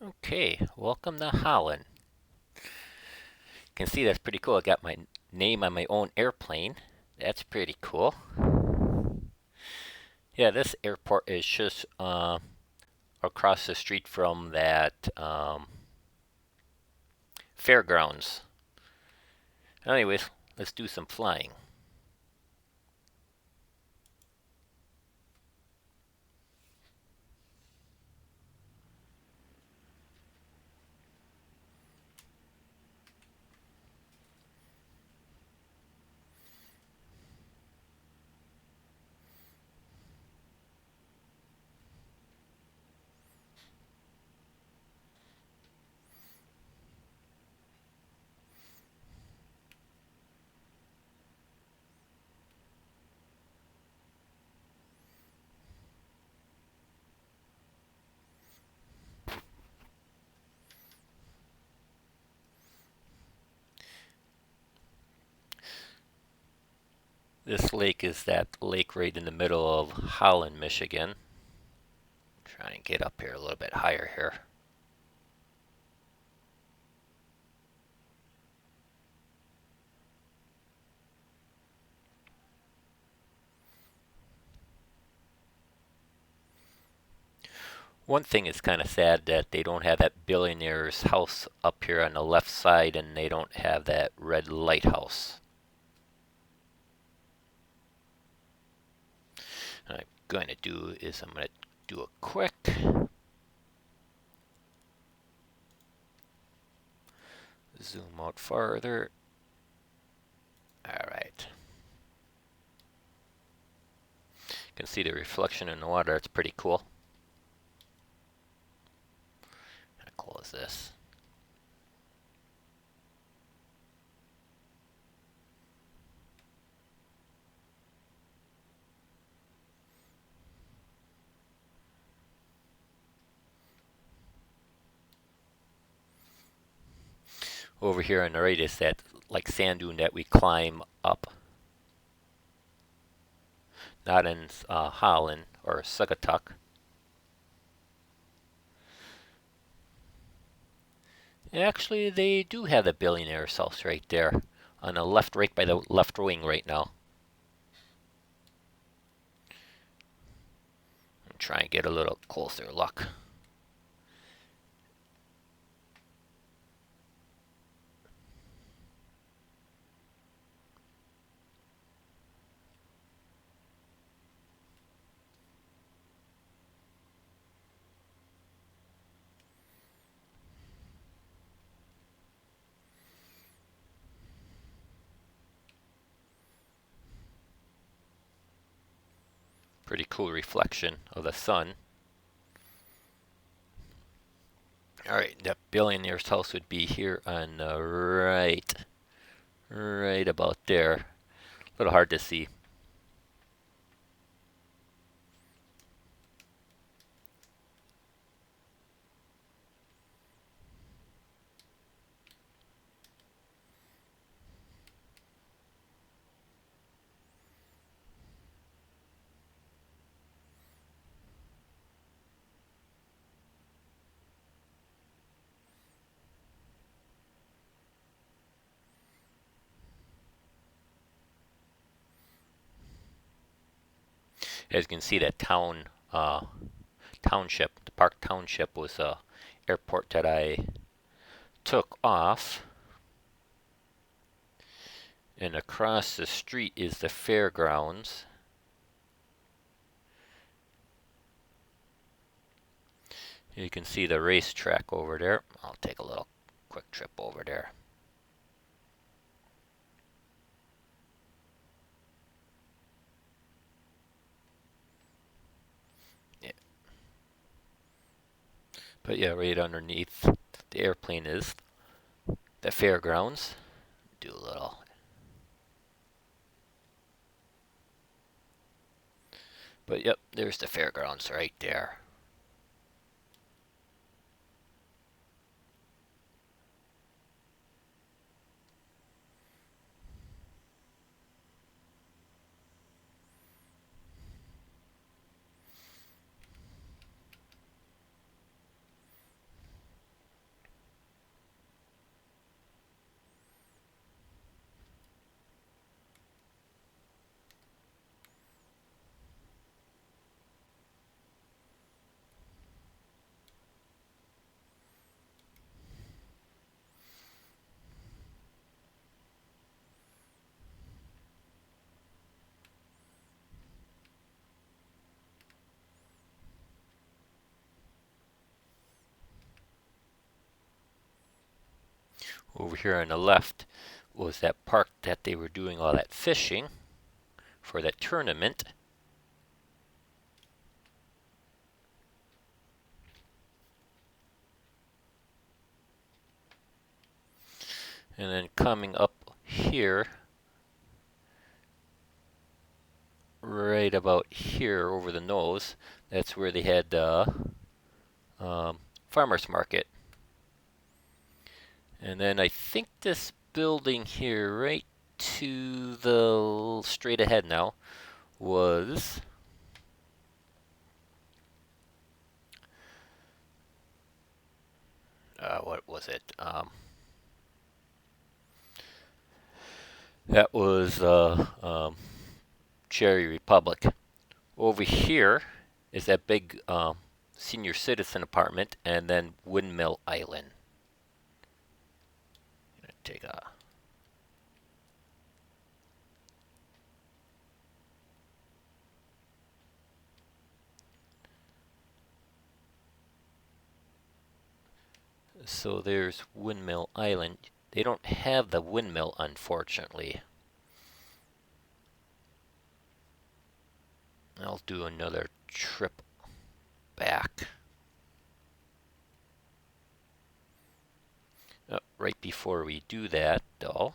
Okay, welcome to Holland. You can see that's pretty cool. I got my name on my own airplane. That's pretty cool. Yeah, this airport is just across the street from that fairgrounds. Anyways, let's do some flying. This lake is that lake right in the middle of Holland, Michigan. Try and get up here a little bit higher here. One thing is kind of sad that they don't have that billionaire's house up here on the left side and they don't have that red lighthouse. What I'm going to do is I'm going to do a quick zoom out farther. All right. You can see the reflection in the water. It's pretty cool. I'm going to close this. Over here on the right is that like sand dune that we climb up. Not in Holland or Sugatuck. Actually, they do have the billionaire's house right there on the left, right by the left wing right now. I'm trying to get a little closer look. Pretty cool reflection of the sun. Alright, that billionaire's house would be here on the right. Right about there. A little hard to see. As you can see, that township, the Park Township, was a airport that I took off. And across the street is the fairgrounds. You can see the racetrack over there. I'll take a little quick trip over there. Yeah. But yeah, right underneath the airplane is the fairgrounds. Do a little. But yep, there's the fairgrounds right there. Over here on the left was that park that they were doing all that fishing for that tournament. And then coming up here, right about here over the nose, that's where they had the farmer's market. And then I think this building here, right to the straight ahead now, was what was it? That was Cherry Republic. Over here is that big senior citizen apartment, and then Windmill Island. Take a So there's Windmill Island. They don't have the windmill, unfortunately. I'll do another trip back. Right before we do that, though,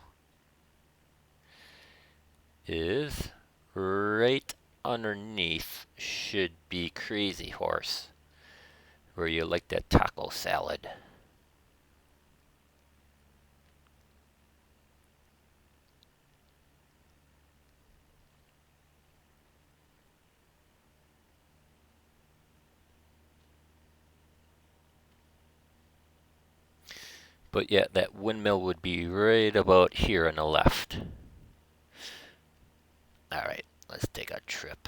is right underneath should be Crazy Horse, where you like that taco salad. But yeah, that windmill would be right about here on the left. Alright, let's take a trip.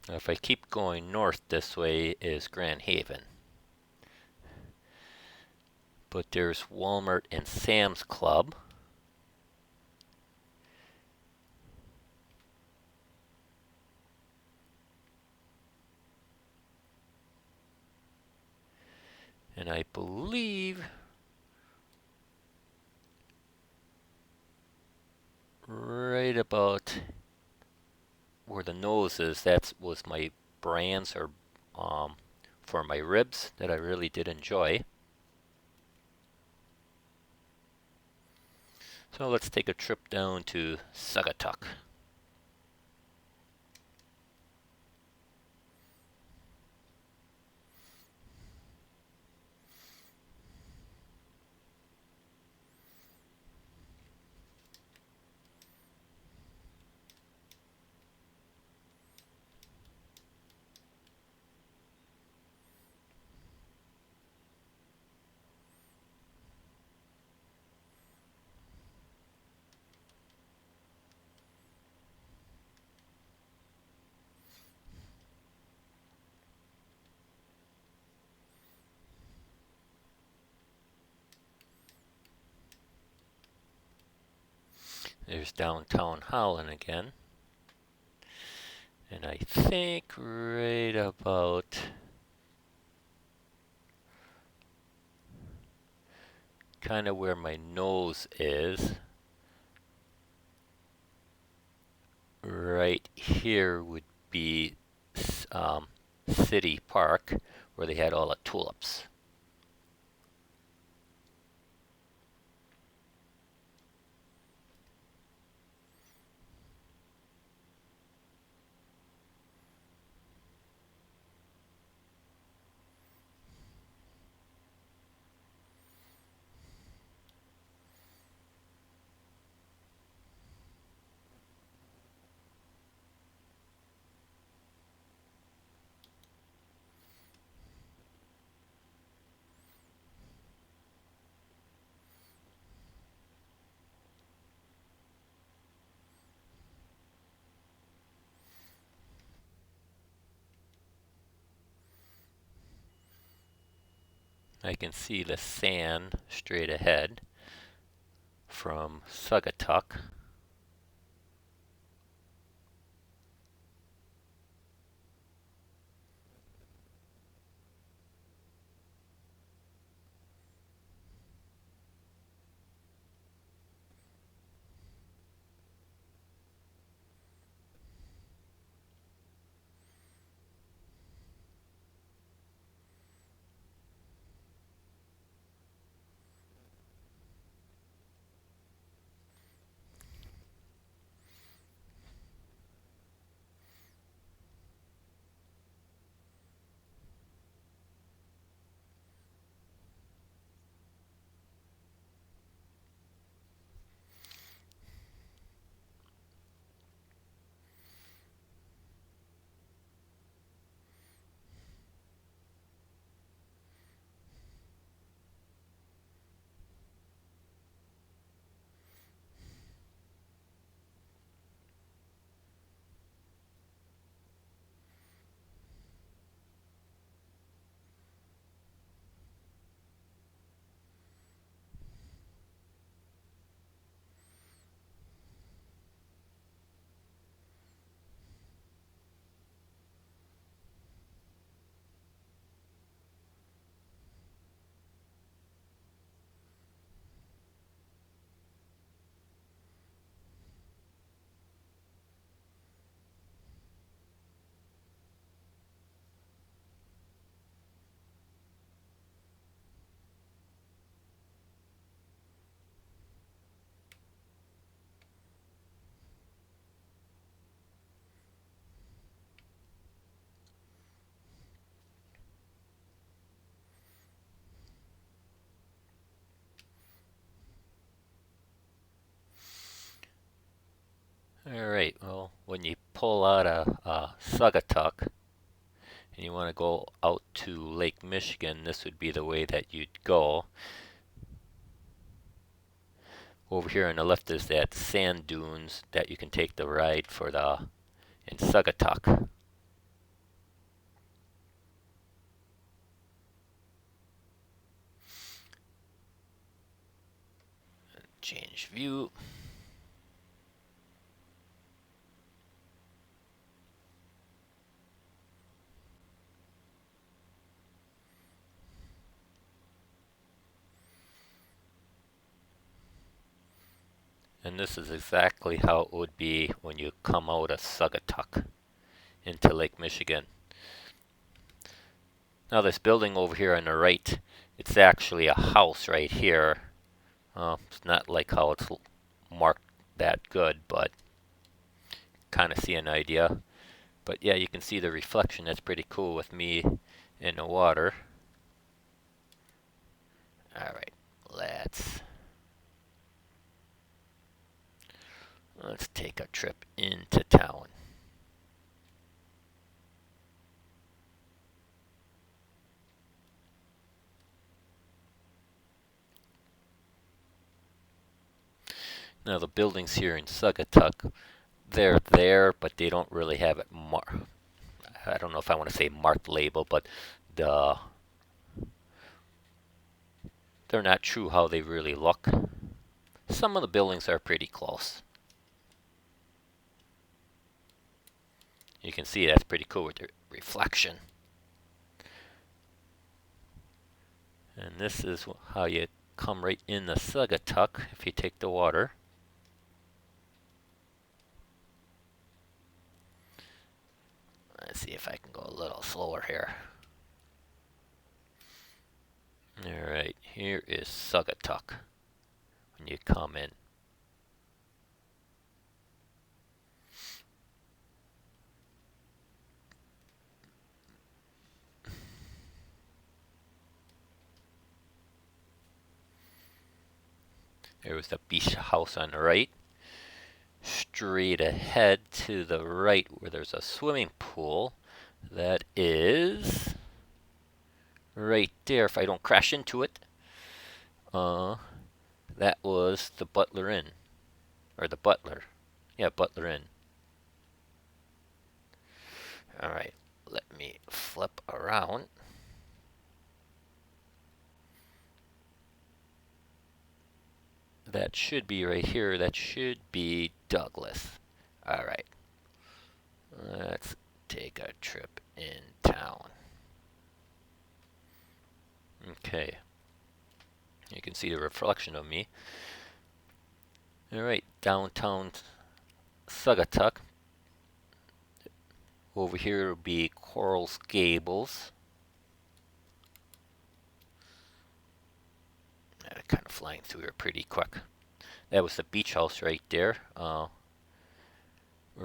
Now if I keep going north, this way is Grand Haven. But there's Walmart and Sam's Club. And I believe right about where the nose is, that was my brands or for my ribs that I really did enjoy. So let's take a trip down to Sagatuck. There's downtown Holland again. And I think right about kind of where my nose is, right here would be City Park, where they had all the tulips. I can see the sand straight ahead from Sagatuck. Alright, well, when you pull out a Sagatuck and you want to go out to Lake Michigan, this would be the way that you'd go. Over here on the left is that sand dunes that you can take the ride for the in Sagatuck. Change view. And this is exactly how it would be when you come out of Sagatuck into Lake Michigan. Now this building over here on the right, it's actually a house right here. It's not like how it's marked that good, but kind of see an idea. But yeah, you can see the reflection. That's pretty cool with me in the water. Alright, let's take a trip into town. Now the buildings here in Sagatuck, they're there, but they don't really have it I don't know if I want to say marked label, but they're not true how they really look. Some of the buildings are pretty close. You can see that's pretty cool with the reflection. And this is how you come right in the Sagatuck if you take the water. Let's see if I can go a little slower here. Alright, here is Sagatuck when you come in. There was the beach house on the right. Straight ahead to the right where there's a swimming pool. That is right there if I don't crash into it. That was the Butler Inn. Or the Butler. Yeah, Butler Inn. Alright, let me flip around. That should be right here. That should be Douglas. Alright. Let's take a trip in town. Okay. You can see the reflection of me. Alright, downtown Sagatuck. Over here will be Coral Gables. Kind of flying through here pretty quick. That was the beach house right there, where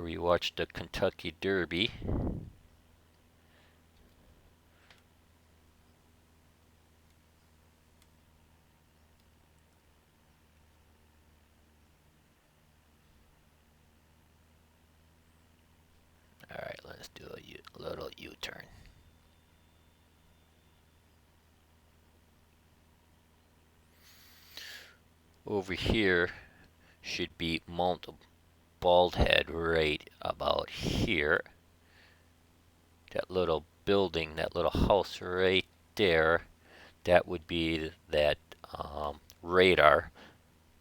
we watched the Kentucky Derby. Alright, let's do a little U-turn. Over here should be Mount Baldhead right about here. That little building, that little house right there, that would be that radar.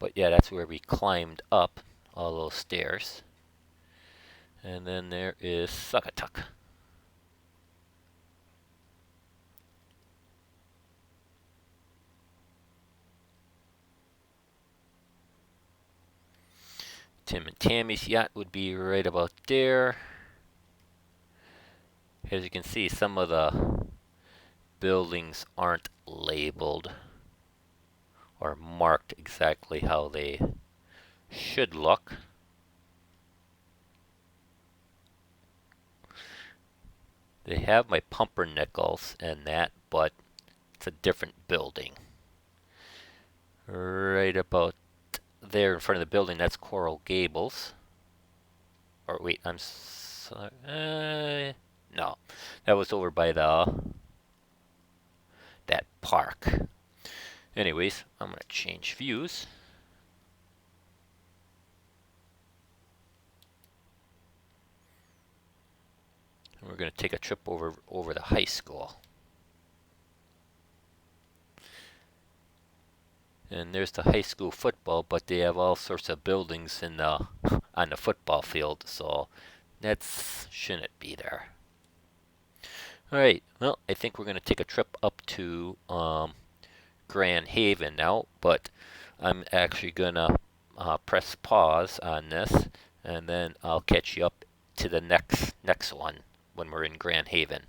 But yeah, that's where we climbed up all those stairs. And then there is Sagatuck. Tim and Tammy's yacht would be right about there. As you can see, some of the buildings aren't labeled or marked exactly how they should look. They have my pumpernickels and that, but it's a different building. Right about there in front of the building, that's Coral Gables. Or wait, I'm sorry. No, that was over by that park. Anyways, I'm gonna change views. And we're gonna take a trip over the high school. And there's the high school football, but they have all sorts of buildings in the on the football field, so that shouldn't be there. All right. Well, I think we're gonna take a trip up to Grand Haven now, but I'm actually gonna press pause on this, and then I'll catch you up to the next one when we're in Grand Haven.